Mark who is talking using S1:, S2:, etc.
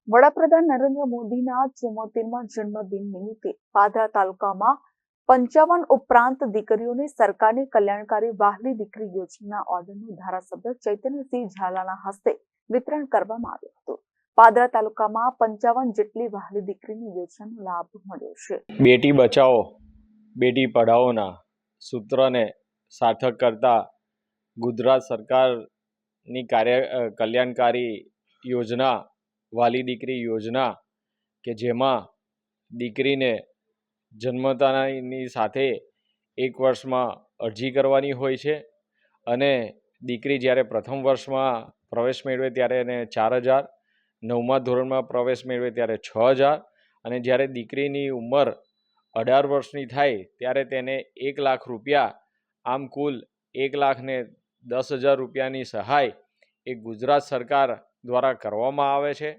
S1: વડાપ્રધાન નરેન્દ્ર મોદીના 74મા જન્મદિન નિમિત્તે પાદરા તાલુકામાં 55 ઉપરાંત દીકરીઓને સરકારની કલ્યાણકારી વહાલી દીકરી યોજનાના ઓર્ડરનું ધારાસભ્ય ચૈતન્યસિંહ ઝાલાના હસ્તે વિતરણ કરવામાં આવ્યું હતું। પાદરા તાલુકામાં 55 જેટલી વહાલી દીકરીની યોજનાનો લાભ મળ્યો છે।
S2: બેટી બચાવો બેટી પઢાઓના સૂત્રને સાર્થક કરતા ગુજરાત સરકારની કલ્યાણકારી યોજના વાલી દીકરી યોજના કે જેમાં દીકરીને જન્મતાની સાથે 1 વર્ષમાં અરજી કરવાની હોય છે અને દીકરી જ્યારે પ્રથમ વર્ષમાં પ્રવેશ મેળવે ત્યારે એને 4,000, 9મા ધોરણમાં પ્રવેશ મેળવે ત્યારે 6,000 અને જ્યારે દીકરીની ઉંમર 18 વર્ષની થાય ત્યારે તેને 1 લાખ રૂપિયા, આમ કુલ 1,10,000 રૂપિયાની સહાય એ ગુજરાત સરકાર દ્વારા કરવામાં આવે છે।